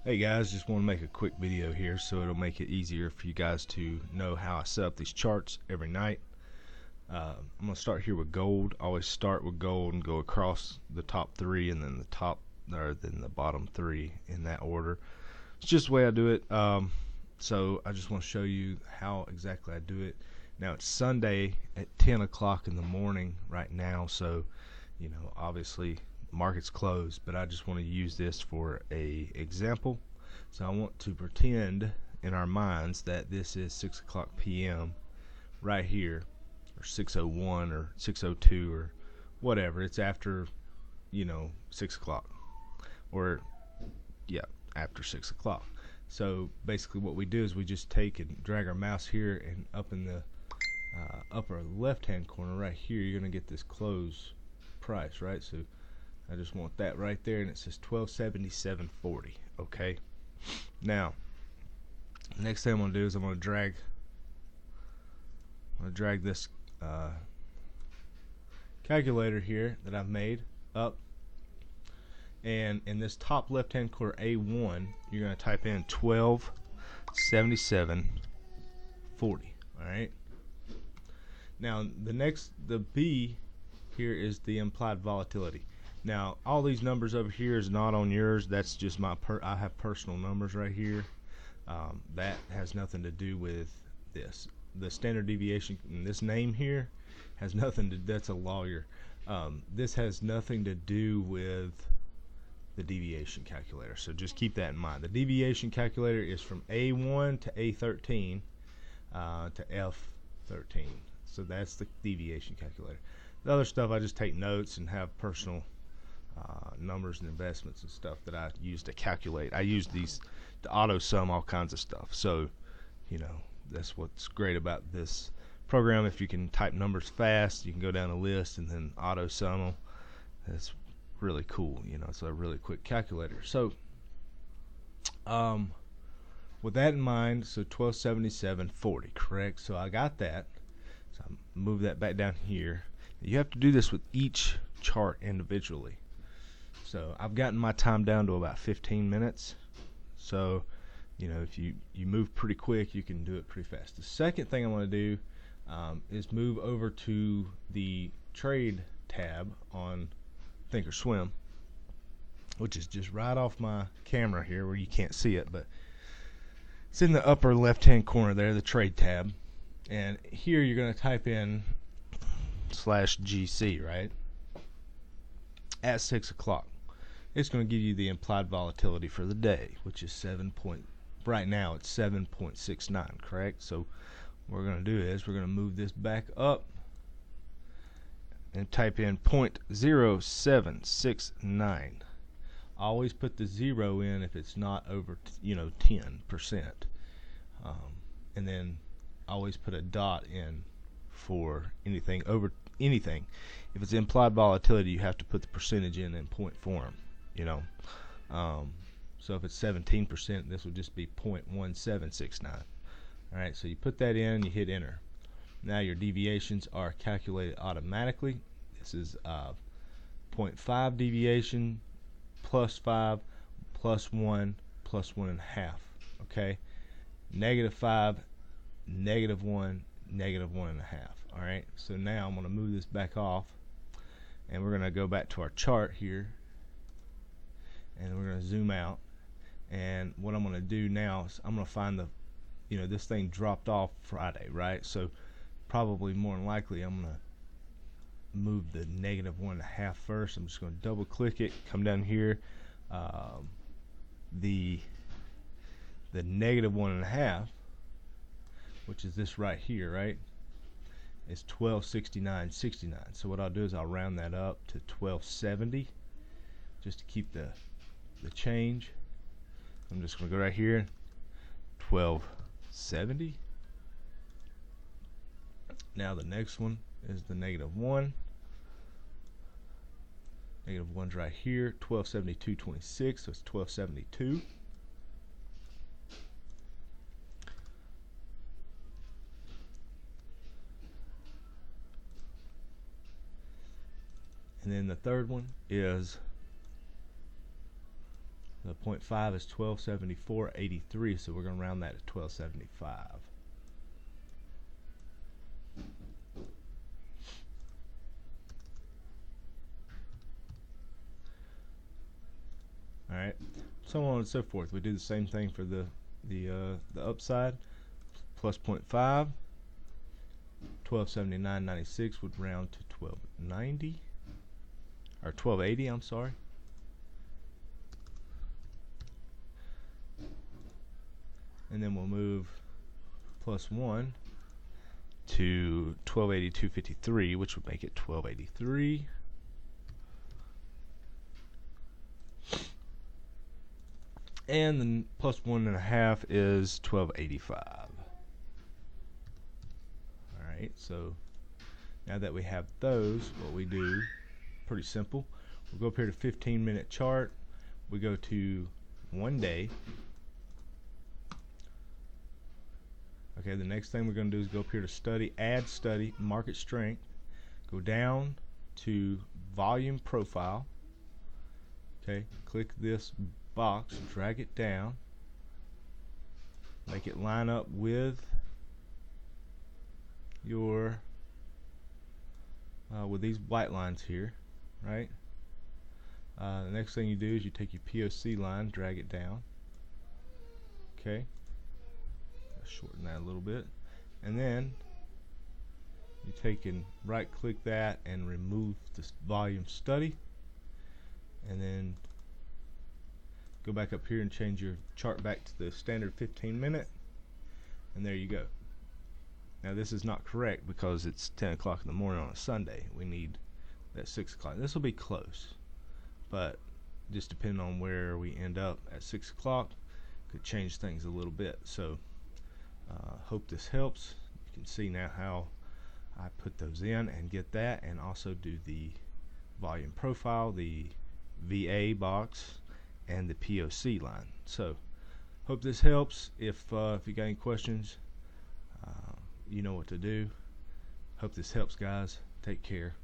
Hey guys, just want to make a quick video here so it'll make it easier for you guys to know how I set up these charts every night. I'm going to start here with gold. I always start with gold and go across the top three and then the bottom three in that order. It's just the way I do it. So I just want to show you how exactly I do it. Now it's Sunday at 10 o'clock in the morning right now, so obviously market's closed, but I just want to use this for a example. So I want to pretend in our minds that this is 6 o'clock p.m. right here, or 6:01 or 6:02 or whatever. It's after 6 o'clock, or after 6 o'clock. So basically what we do is we just take and drag our mouse here, and up in the upper left hand corner right here you're going to get this close price, right? So I just want that right there, and it says 1277.40. Okay. Now, the next thing I'm going to do is I'm going to drag this calculator here that I've made up, and in this top left-hand corner A1, you're going to type in 1277.40. All right. Now, the B here is the implied volatility. Now, all these numbers over here is not on yours. That's just I have personal numbers right here. That has nothing to do with this. The standard deviation in this name here has nothing to. That's a lawyer. This has nothing to do with the deviation calculator. So just keep that in mind. The deviation calculator is from A1 to A13 to F13. So that's the deviation calculator. The other stuff I just take notes and have personal numbers and investments and stuff that I use to calculate. I use these to auto sum all kinds of stuff. So that's what's great about this program. If you can type numbers fast, you can go down a list and then auto sum them. That's really cool. It's a really quick calculator. So with that in mind, so 1277.40, correct? So I got that. So I move that back down here. You have to do this with each chart individually. So I've gotten my time down to about 15 minutes. So if you move pretty quick, you can do it pretty fast. The second thing I want to do is move over to the trade tab on Thinkorswim, which is just right off my camera here where you can't see it, but it's in the upper left hand corner there, the trade tab. And here you're going to type in /GC, right? At 6 o'clock. It's going to give you the implied volatility for the day, which is right now it's 7.69, correct? So what we're going to do is we're going to move this back up and type in 0.0769. Always put the 0 in if it's not over 10%, and then always put a dot in for anything over anything. If it's implied volatility, you have to put the percentage in point form. So if it's 17%, this would just be 0.1769. All right, so you put that in, you hit enter. Now your deviations are calculated automatically. This is 0.5 deviation, +5, +1, +1.5. Okay, -5, -1, -1.5. All right, so now I'm going to move this back off, and we're going to go back to our chart here, and we're going to zoom out. And what I'm going to do now is I'm going to find this thing dropped off Friday, right? So probably more than likely I'm going to move the -1.5 first. I'm just going to double click it, come down here, the -1.5, which is this right here, right, is 1269.69. So what I'll do is I'll round that up to 1270 just to keep the change. I'm just going to go right here, 1270. Now the next one is the -1. -1's right here, 1272.26, so it's 1272. And then the third one is The 0.5 is 1274.83, so we're going to round that to 1275. Alright, so on and so forth. We do the same thing for the upside. Plus 0.5, 1279.96 would round to 1290, or 1280, I'm sorry. And then we'll move plus 1 to 1282.53, which would make it 1283. And then plus 1.5 is 1285. Alright, so now that we have those, what we do, pretty simple. We'll go up here to 15-minute chart. We go to 1 day. Okay, the next thing we're going to do is go up here to study, add study, market strength. Go down to volume profile. Okay, click this box, drag it down, make it line up with your with these white lines here, right? The next thing you do is you take your POC line, drag it down. Okay, shorten that a little bit, and then you take and right click that and remove this volume study, and then go back up here and change your chart back to the standard 15-minute, and there you go. Now this is not correct because it's 10 o'clock in the morning on a Sunday. We need that 6 o'clock. This will be close, but just depending on where we end up at 6 o'clock could change things a little bit. So hope this helps. You can see now how I put those in and get that, and also do the volume profile, the VA box, and the POC line. So hope this helps. If you got any questions, you know what to do. Hope this helps, guys. Take care.